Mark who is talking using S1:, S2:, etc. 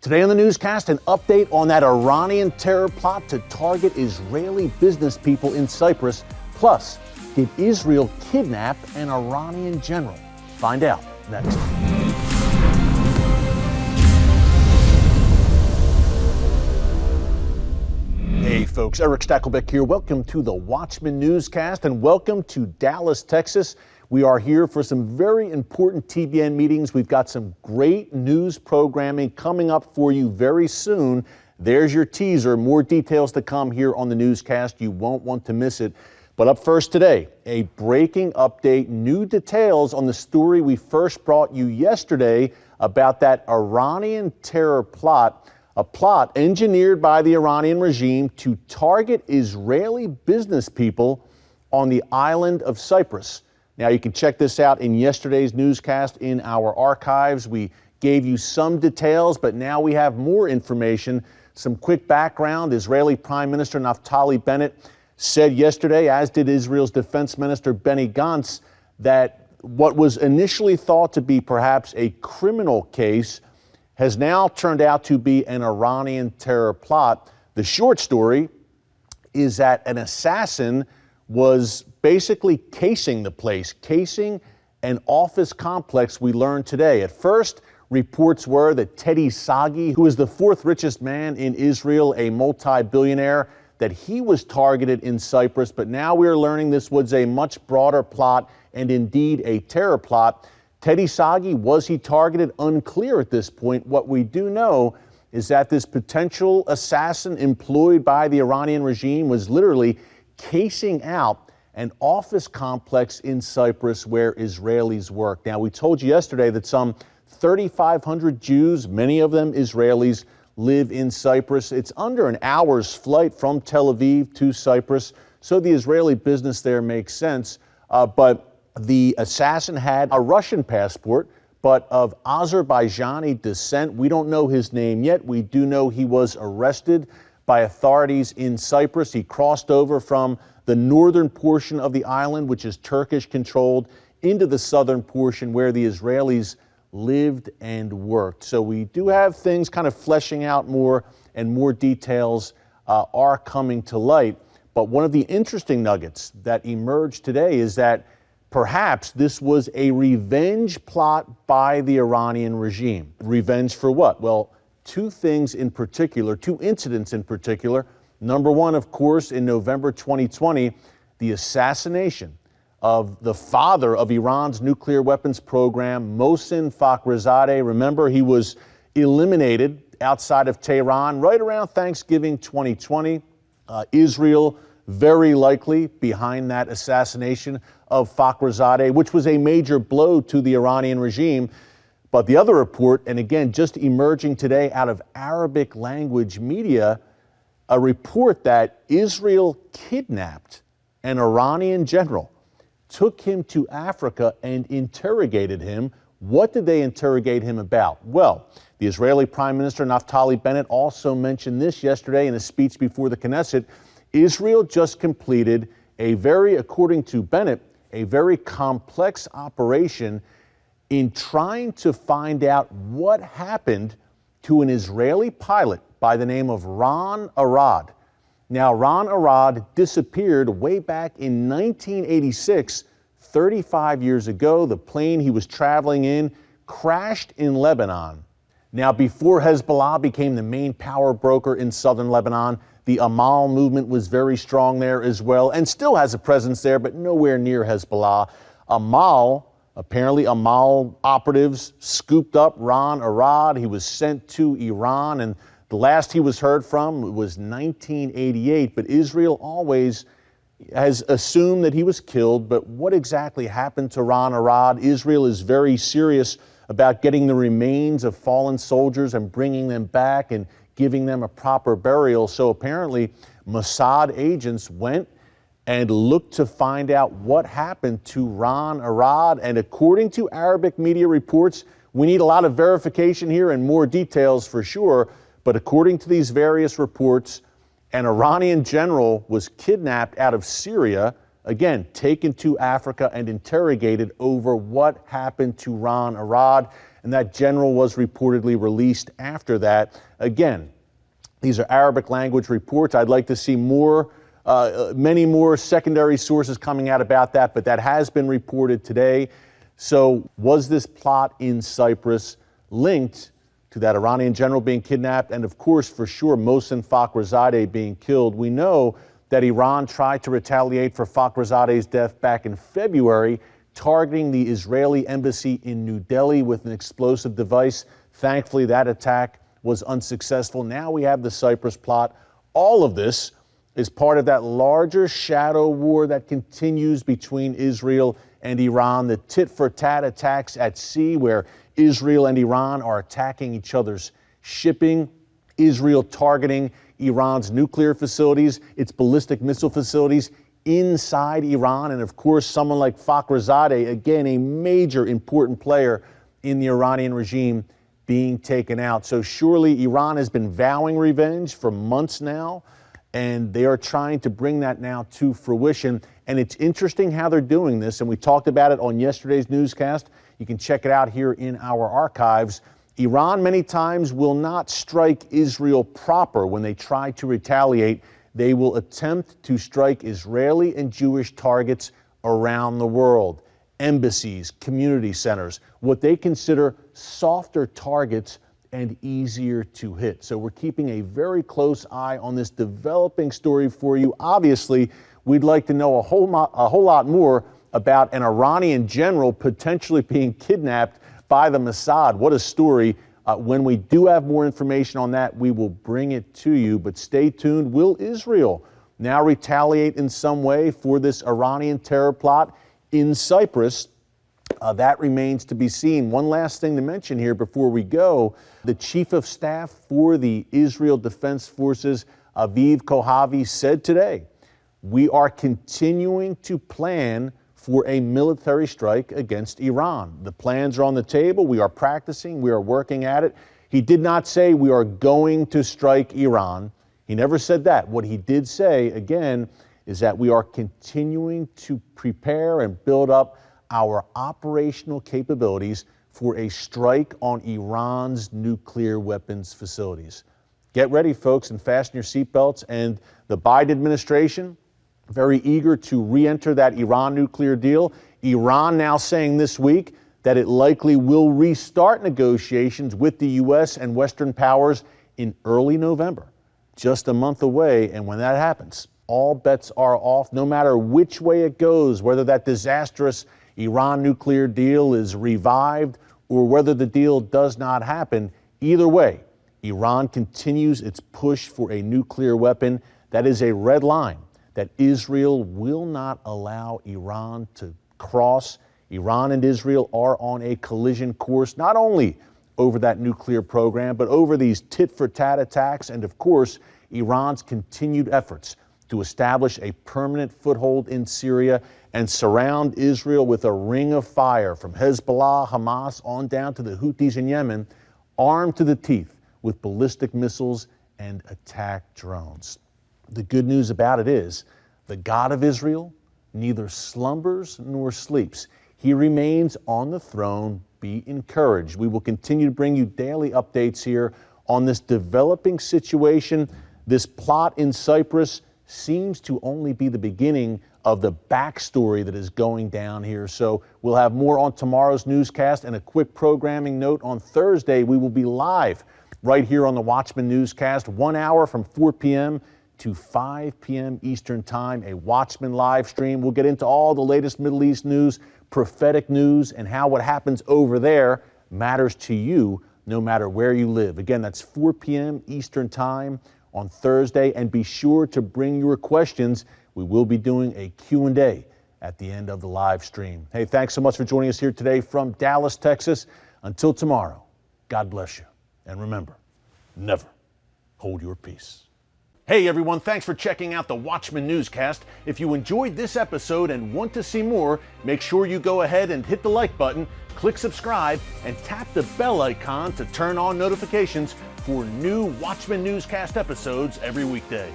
S1: Today on the newscast, an update on that Iranian terror plot to target Israeli business people in Cyprus. Plus, did Israel kidnap an Iranian general? Find out next. Hey folks, Erick Stakelbeck here. Welcome to the Watchman Newscast and welcome to Dallas, Texas. We are here for some very important TBN meetings. We've got some great news programming coming up for you very soon. There's your teaser. More details to come here on the newscast. You won't want to miss it. But up first today, a breaking update, new details on the story we first brought you yesterday about that Iranian terror plot, a plot engineered by the Iranian regime to target Israeli business people on the island of Cyprus. Now, you can check this out in yesterday's newscast in our archives. We gave you some details, but now we have more information. Some quick background. Israeli Prime Minister Naftali Bennett said yesterday, as did Israel's Defense Minister Benny Gantz, that what was initially thought to be perhaps a criminal case has now turned out to be an Iranian terror plot. The short story is that an assassin was basically casing the place, casing an office complex, we learned today. At first, reports were that Teddy Sagi, who is the fourth richest man in Israel, a multi-billionaire, that he was targeted in Cyprus, but now we are learning this was a much broader plot and indeed a terror plot. Teddy Sagi, was he targeted? Unclear at this point. What we do know is that this potential assassin employed by the Iranian regime was literally casing out an office complex in Cyprus where Israelis work. Now, we told you yesterday that some 3,500 Jews, many of them Israelis, live in Cyprus. It's under an hour's flight from Tel Aviv to Cyprus, so the Israeli business there makes sense. But the assassin had a Russian passport, but of Azerbaijani descent. We don't know his name yet. We do know he was arrested by authorities in Cyprus. He crossed over from the northern portion of the island, which is Turkish-controlled, into the southern portion where the Israelis lived and worked. So we do have things kind of fleshing out more, and more details are coming to light. But one of the interesting nuggets that emerged today is that perhaps this was a revenge plot by the Iranian regime. Revenge for what? Well, two things in particular, two incidents in particular. Number one, of course, in November 2020, the assassination of the father of Iran's nuclear weapons program, Moshen Fakhrizedah. Remember, he was eliminated outside of Tehran right around Thanksgiving 2020. Israel very likely behind that assassination of Fakhrizedah, which was a major blow to the Iranian regime. But the other report, and again, just emerging today out of Arabic language media, a report that Israel kidnapped an Iranian general, took him to Africa and interrogated him. What did they interrogate him about? Well, the Israeli Prime Minister Naftali Bennett also mentioned this yesterday in a speech before the Knesset. Israel just completed according to Bennett, a very complex operation in trying to find out what happened to an Israeli pilot by the name of Arad. Now, Arad disappeared way back in 1986, 35 years ago. The plane he was traveling in crashed in Lebanon. Now, before Hezbollah became the main power broker in southern Lebanon, the Amal movement was very strong there as well, and still has a presence there, but nowhere near Hezbollah. Apparently Amal operatives scooped up Arad. He was sent to Iran, and the last he was heard from was 1988, but Israel always has assumed that he was killed. But what exactly happened to Arad? Israel is very serious about getting the remains of fallen soldiers and bringing them back and giving them a proper burial. So apparently Mossad agents went and looked to find out what happened to Arad. And according to Arabic media reports, we need a lot of verification here and more details for sure. But according to these various reports, an Iranian general was kidnapped out of Syria, again, taken to Africa and interrogated over what happened to Arad. and that general was reportedly released after that. Again, these are Arabic language reports. I'd like to see many more secondary sources coming out about that, but that has been reported today. So was this plot in Cyprus linked to that Iranian general being kidnapped, and of course, for sure, Moshen Fakhrizedah being killed? We know that Iran tried to retaliate for Fakhrizadeh's death back in February, targeting the Israeli embassy in New Delhi with an explosive device. Thankfully, that attack was unsuccessful. Now we have the Cyprus plot. All of this is part of that larger shadow war that continues between Israel and Iran, the tit-for-tat attacks at sea where Israel and Iran are attacking each other's shipping, Israel targeting Iran's nuclear facilities, its ballistic missile facilities inside Iran, and of course someone like Fakhrizadeh, again a major important player in the Iranian regime, being taken out. So surely Iran has been vowing revenge for months now, and they are trying to bring that now to fruition. And it's interesting how they're doing this, and we talked about it on yesterday's newscast. You can check it out here in our archives. Iran many times will not strike Israel proper when they try to retaliate. They will attempt to strike Israeli and Jewish targets around the world, embassies, community centers, what they consider softer targets and easier to hit. So we're keeping a very close eye on this developing story for you. Obviously, we'd like to know a whole lot more about an Iranian general potentially being kidnapped by the Mossad. What a story. When we do have more information on that, we will bring it to you. But stay tuned. Will Israel now retaliate in some way for this Iranian terror plot in Cyprus? That remains to be seen. One last thing to mention here before we go. The chief of staff for the Israel Defense Forces, Aviv Kohavi, said today, we are continuing to plan for a military strike against Iran. The plans are on the table. We are practicing. We are working at it. He did not say we are going to strike Iran. He never said that. What he did say, again, is that we are continuing to prepare and build up our operational capabilities for a strike on Iran's nuclear weapons facilities. Get ready, folks, and fasten your seatbelts. And the Biden administration, very eager to re-enter that Iran nuclear deal. Iran now saying this week that it likely will restart negotiations with the U.S. and Western powers in early November, just a month away. And when that happens, all bets are off, no matter which way it goes, whether that disastrous Iran nuclear deal is revived or whether the deal does not happen. Either way, Iran continues its push for a nuclear weapon. That is a red line that Israel will not allow Iran to cross. Iran and Israel are on a collision course, not only over that nuclear program, but over these tit-for-tat attacks and, of course, Iran's continued efforts to establish a permanent foothold in Syria and surround Israel with a ring of fire from Hezbollah, Hamas, on down to the Houthis in Yemen, armed to the teeth with ballistic missiles and attack drones. The good news about it is the God of Israel neither slumbers nor sleeps. He remains on the throne. Be encouraged. We will continue to bring you daily updates here on this developing situation. This plot in Cyprus seems to only be the beginning of the backstory that is going down here. So we'll have more on tomorrow's newscast, and a quick programming note: on Thursday, we will be live right here on the Watchman Newscast, 1 hour from 4 p.m. to 5 p.m. Eastern Time, a Watchman live stream. We'll get into all the latest Middle East news, prophetic news, and how what happens over there matters to you no matter where you live. Again, that's 4 p.m. Eastern Time on Thursday, and be sure to bring your questions. We will be doing a Q&A at the end of the live stream. Hey, thanks so much for joining us here today from Dallas, Texas. Until tomorrow, God bless you. And remember, never hold your peace. Hey everyone, thanks for checking out the Watchman Newscast. If you enjoyed this episode and want to see more, make sure you go ahead and hit the like button, click subscribe, and tap the bell icon to turn on notifications for new Watchman Newscast episodes every weekday.